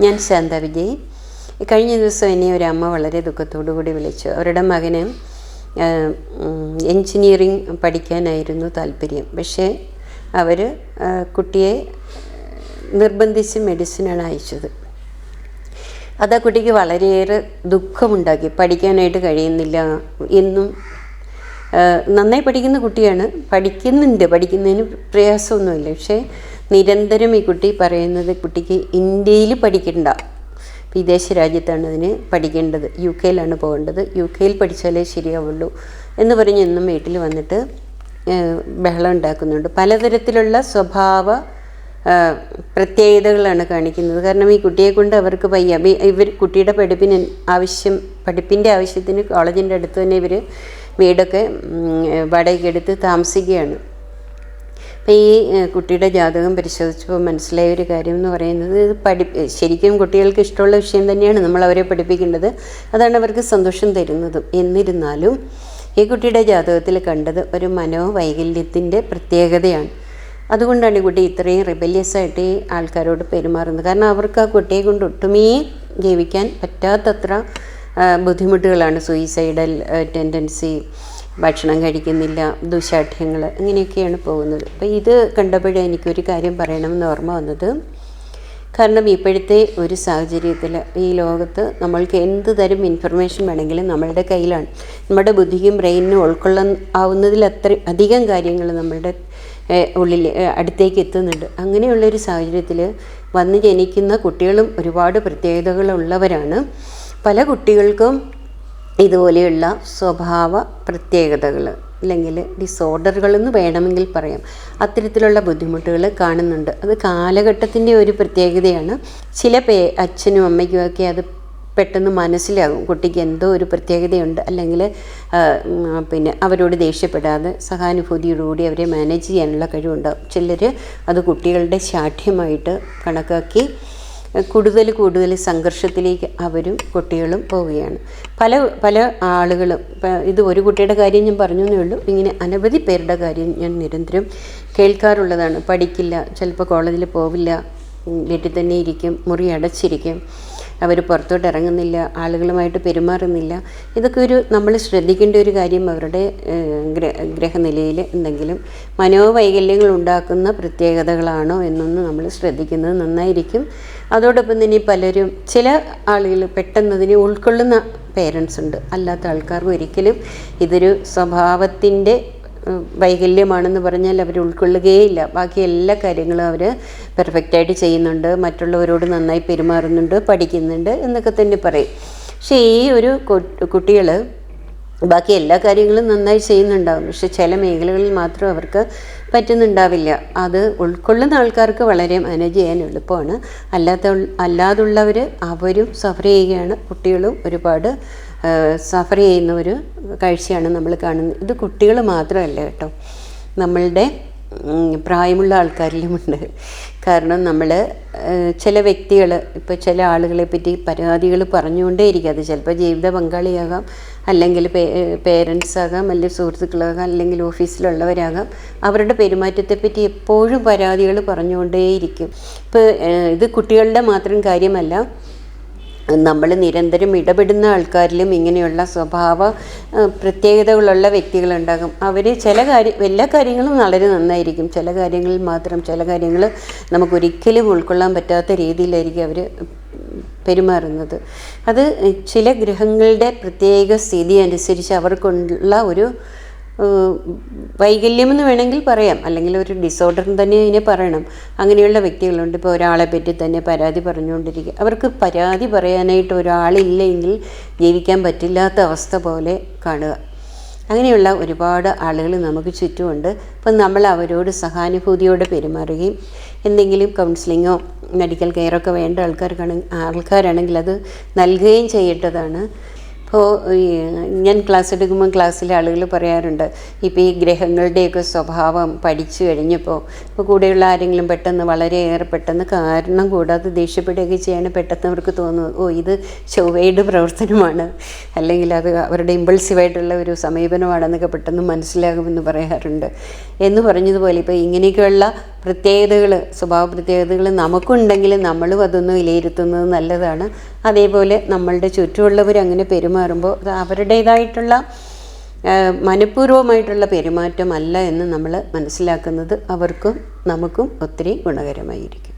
ഞാൻ ശാന്ത വിജയ്. കഴിഞ്ഞ ദിവസം എന്നെ ഒരു അമ്മ വളരെ ദുഃഖത്തോടു കൂടി വിളിച്ചു. അവരുടെ മകന് എൻജിനീയറിംഗ് പഠിക്കാനായിരുന്നു താല്പര്യം. പക്ഷേ അവർ കുട്ടിയെ നിർബന്ധിച്ച് മെഡിസിനാണ് അയച്ചത്. അത് ആ കുട്ടിക്ക് വളരെയേറെ ദുഃഖമുണ്ടാക്കി. പഠിക്കാനായിട്ട് കഴിയുന്നില്ല എന്നും. നന്നായി പഠിക്കുന്ന കുട്ടിയാണ്, പഠിക്കുന്നതിന് പ്രയാസമൊന്നുമില്ല. പക്ഷേ നിരന്തരം ഈ കുട്ടി പറയുന്നത് കുട്ടിക്ക് ഇന്ത്യയിൽ പഠിക്കണ്ട, വിദേശ രാജ്യത്താണ് അതിന് പഠിക്കേണ്ടത്, UK പോകേണ്ടത്, UK പഠിച്ചാലേ ശരിയാവുള്ളൂ എന്ന് പറഞ്ഞ് എന്നും വീട്ടിൽ വന്നിട്ട് ബഹളം ഉണ്ടാക്കുന്നുണ്ട്. പലതരത്തിലുള്ള സ്വഭാവ പ്രത്യേകതകളാണ് കാണിക്കുന്നത്. കാരണം ഈ കുട്ടിയെ കൊണ്ട് അവർക്ക് വയ്യ. കുട്ടിയുടെ പഠിപ്പിൻ്റെ ആവശ്യത്തിന് കോളേജിൻ്റെ അടുത്ത് തന്നെ ഇവർ വീടൊക്കെ വാടകയ്ക്കെടുത്ത് താമസിക്കുകയാണ്. അപ്പോൾ ഈ കുട്ടിയുടെ ജാതകം പരിശോധിച്ചപ്പോൾ മനസ്സിലായ ഒരു കാര്യം എന്ന് പറയുന്നത്, ഇത് ശരിക്കും കുട്ടികൾക്ക് ഇഷ്ടമുള്ള വിഷയം തന്നെയാണ് നമ്മൾ അവരെ പഠിപ്പിക്കേണ്ടത്. അതാണ് അവർക്ക് സന്തോഷം തരുന്നതും. എന്നിരുന്നാലും ഈ കുട്ടിയുടെ ജാതകത്തിൽ കണ്ടത് ഒരു മനോവൈകല്യത്തിൻ്റെ പ്രത്യേകതയാണ്. അതുകൊണ്ടാണ് ഈ കുട്ടി ഇത്രയും റിബല്യസായിട്ട് ഈ ആൾക്കാരോട് പെരുമാറുന്നത്. കാരണം അവർക്ക് ആ കുട്ടിയെ കൊണ്ട് ഒട്ടുമേ ജീവിക്കാൻ പറ്റാത്തത്ര ബുദ്ധിമുട്ടുകളാണ്. സൂയിസൈഡൽ ടെൻഡൻസി, ഭക്ഷണം കഴിക്കുന്നില്ല, ദുശാഠ്യങ്ങൾ, ഇങ്ങനെയൊക്കെയാണ് പോകുന്നത്. അപ്പോൾ ഇത് കണ്ടപ്പോഴേ എനിക്കൊരു കാര്യം പറയണമെന്ന് ഓർമ്മ വന്നത്, കാരണം ഇപ്പോഴത്തെ ഒരു സാഹചര്യത്തിൽ ഈ ലോകത്ത് നമ്മൾക്ക് എന്ത് തരം ഇൻഫർമേഷൻ വേണമെങ്കിലും നമ്മളുടെ കയ്യിലാണ്. നമ്മുടെ ബുദ്ധിക്കും ബ്രെയിനിനും ഉൾക്കൊള്ളാൻ ആവുന്നതിൽ അധികം കാര്യങ്ങൾ നമ്മളുടെ ഉള്ളിൽ അടുത്തേക്ക് എത്തുന്നുണ്ട്. അങ്ങനെയുള്ളൊരു സാഹചര്യത്തിൽ വന്ന് ജനിക്കുന്ന കുട്ടികളും ഒരുപാട് പ്രത്യേകതകളുള്ളവരാണ്. പല കുട്ടികൾക്കും ഇതുപോലെയുള്ള സ്വഭാവ പ്രത്യേകതകൾ അല്ലെങ്കിൽ ഡിസോർഡറുകളെന്ന് വേണമെങ്കിൽ പറയാം, അത്തരത്തിലുള്ള ബുദ്ധിമുട്ടുകൾ കാണുന്നുണ്ട്. അത് കാലഘട്ടത്തിൻ്റെ ഒരു പ്രത്യേകതയാണ്. ചില അച്ഛനും അമ്മയ്ക്കുമൊക്കെ അത് പെട്ടെന്ന് മനസ്സിലാകും, കുട്ടിക്ക് എന്തോ ഒരു പ്രത്യേകതയുണ്ട്, അല്ലെങ്കിൽ അവരോട് ദേഷ്യപ്പെടാതെ സഹാനുഭൂതിയോടുകൂടി അവരെ മാനേജ് ചെയ്യാനുള്ള കഴിവുണ്ടാകും. ചിലർ അത് കുട്ടികളുടെ ശാഠ്യമായിട്ട് കണക്കാക്കി കൂടുതൽ സംഘർഷത്തിലേക്ക് അവരും കുട്ടികളും പോവുകയാണ്. പല ആളുകളും, ഇത് ഒരു കുട്ടിയുടെ കാര്യം ഞാൻ പറഞ്ഞു എന്നേ ഉള്ളൂ, ഇങ്ങനെ അനവധി പേരുടെ കാര്യം ഞാൻ നിരന്തരം കേൾക്കാറുള്ളതാണ്. പഠിക്കില്ല, ചിലപ്പോൾ കോളേജിൽ പോവില്ല, വീട്ടിൽ തന്നെ ഇരിക്കും, മുറി അടച്ചിരിക്കും, അവർ പുറത്തോട്ട് ഇറങ്ങുന്നില്ല, ആളുകളുമായിട്ട് പെരുമാറുന്നില്ല. ഇതൊക്കെ നമ്മൾ ശ്രദ്ധിക്കേണ്ട ഒരു കാര്യം. അവരുടെ ഗ്രഹനിലയിൽ എന്തെങ്കിലും മനോവൈകല്യങ്ങൾ ഉണ്ടാക്കുന്ന പ്രത്യേകതകളാണോ എന്നൊന്ന് നമ്മൾ ശ്രദ്ധിക്കുന്നത് നന്നായിരിക്കും. അതോടൊപ്പം തന്നെ പലരും, ചില ആളുകൾ പെട്ടെന്ന് അതിനെ ഉൾക്കൊള്ളുന്ന പേരൻസ് ഉണ്ട്. അല്ലാത്ത ആൾക്കാർക്ക് ഒരിക്കലും ഇതൊരു സ്വഭാവത്തിൻ്റെ വൈകല്യമാണെന്ന് പറഞ്ഞാൽ അവർ ഉൾക്കൊള്ളുകയില്ല. ബാക്കി എല്ലാ കാര്യങ്ങളും അവർ പെർഫെക്റ്റായിട്ട് ചെയ്യുന്നുണ്ട്, മറ്റുള്ളവരോട് നന്നായി പെരുമാറുന്നുണ്ട്, പഠിക്കുന്നുണ്ട് എന്നൊക്കെ തന്നെ പറയും. പക്ഷേ ഈ ഒരു കുട്ടികൾ ബാക്കി എല്ലാ കാര്യങ്ങളും നന്നായി ചെയ്യുന്നുണ്ടാകും, പക്ഷെ ചില മേഖലകളിൽ മാത്രം അവർക്ക് പറ്റുന്നുണ്ടാവില്ല. അത് ഉൾക്കൊള്ളുന്ന ആൾക്കാർക്ക് വളരെ മാനേജ് ചെയ്യാൻ എളുപ്പമാണ്. അല്ലാതുള്ളവർ അവരും സഫർ ചെയ്യുകയാണ്. കുട്ടികളും ഒരുപാട് സഫർ ചെയ്യുന്ന ഒരു കാഴ്ചയാണ് നമ്മൾ കാണുന്നത്. ഇത് കുട്ടികൾ മാത്രമല്ല കേട്ടോ, നമ്മളുടെ പ്രായമുള്ള ആൾക്കാരിലുമുണ്ട്. കാരണം നമ്മൾ ചില വ്യക്തികൾ, ഇപ്പോൾ ചില ആളുകളെ പറ്റി പരാതികൾ പറഞ്ഞുകൊണ്ടേയിരിക്കും. അത് ചിലപ്പോൾ ജീവിത പങ്കാളിയാകാം, അല്ലെങ്കിൽ പേരൻസ് ആകാം, അല്ലെങ്കിൽ സുഹൃത്തുക്കളാകാം, അല്ലെങ്കിൽ ഓഫീസിലുള്ളവരാകാം. അവരുടെ പെരുമാറ്റത്തെപ്പറ്റി എപ്പോഴും പരാതികൾ പറഞ്ഞുകൊണ്ടേയിരിക്കും. ഇപ്പോൾ ഇത് കുട്ടികളുടെ മാത്രം കാര്യമല്ല, നമ്മൾ നിരന്തരം ഇടപെടുന്ന ആൾക്കാരിലും ഇങ്ങനെയുള്ള സ്വഭാവ പ്രത്യേകതകളുള്ള വ്യക്തികളുണ്ടാകും. അവർ എല്ലാ കാര്യങ്ങളും വളരെ നന്നായിരിക്കും, ചില കാര്യങ്ങളിൽ മാത്രം, ചില കാര്യങ്ങൾ നമുക്കൊരിക്കലും ഉൾക്കൊള്ളാൻ പറ്റാത്ത രീതിയിലായിരിക്കും അവർ പെരുമാറുന്നത്. അത് ചില ഗ്രഹങ്ങളുടെ പ്രത്യേക സ്ഥിതി അനുസരിച്ച് അവർക്കുള്ള ഒരു വൈകല്യമെന്ന് വേണമെങ്കിൽ പറയാം, അല്ലെങ്കിൽ ഒരു ഡിസോർഡർ തന്നെ ഇതിനെ പറയണം. അങ്ങനെയുള്ള വ്യക്തികളുണ്ട്. ഇപ്പോൾ ഒരാളെ പറ്റി തന്നെ പരാതി പറഞ്ഞുകൊണ്ടിരിക്കുക. അവർക്ക് പരാതി പറയാനായിട്ട് ഒരാളില്ലെങ്കിൽ ജീവിക്കാൻ പറ്റില്ലാത്ത അവസ്ഥ പോലെ കാണുക. അങ്ങനെയുള്ള ഒരുപാട് ആളുകൾ നമുക്ക് ചുറ്റുമുണ്ട്. അപ്പം നമ്മൾ അവരോട് സഹാനുഭൂതിയോടെ പെരുമാറുകയും എന്തെങ്കിലും കൗൺസിലിങ്ങോ മെഡിക്കൽ കെയറൊക്കെ വേണ്ട ആൾക്കാരാണെങ്കിൽ അത് നൽകുകയും ചെയ്യേണ്ടതാണ്. ഇപ്പോൾ ഞാൻ ക്ലാസ് എടുക്കുമ്പോൾ ക്ലാസ്സിലെ ആളുകൾ പറയാറുണ്ട്, ഇപ്പോൾ ഈ ഗ്രഹങ്ങളുടെയൊക്കെ സ്വഭാവം പഠിച്ചു കഴിഞ്ഞപ്പോൾ ഇപ്പോൾ കൂടെയുള്ള ആരെങ്കിലും പെട്ടെന്ന് വളരെയേറെ പെട്ടെന്ന് കാരണം കൂടാതെ ദേഷ്യപ്പെടുകയൊക്കെ ചെയ്യാൻ പെട്ടെന്ന് അവർക്ക് തോന്നുന്നു, ഓ ഇത് ചൊവ്വയുടെ പ്രവർത്തനമാണ്, അല്ലെങ്കിൽ അത് അവരുടെ ഇമ്പൾസീവായിട്ടുള്ള ഒരു സമീപനമാണെന്നൊക്കെ പെട്ടെന്ന് മനസ്സിലാകുമെന്ന് പറയാറുണ്ട്. എന്ന് പറഞ്ഞതുപോലെ ഇപ്പോൾ ഇങ്ങനെയൊക്കെയുള്ള പ്രത്യേകതകൾ, സ്വഭാവ പ്രത്യേകതകൾ നമുക്കുണ്ടെങ്കിൽ നമ്മളും അതൊന്ന് വിലയിരുത്തുന്നത് നല്ലതാണ്. അതേപോലെ നമ്മളുടെ ചുറ്റുമുള്ളവർ അങ്ങനെ പെരുമാറുമ്പോൾ അത് അവരുടേതായിട്ടുള്ള മനഃപൂർവ്വമായിട്ടുള്ള പെരുമാറ്റമല്ല എന്ന് നമ്മൾ മനസ്സിലാക്കുന്നത് അവർക്കും നമുക്കും ഒത്തിരി ഗുണകരമായിരിക്കും.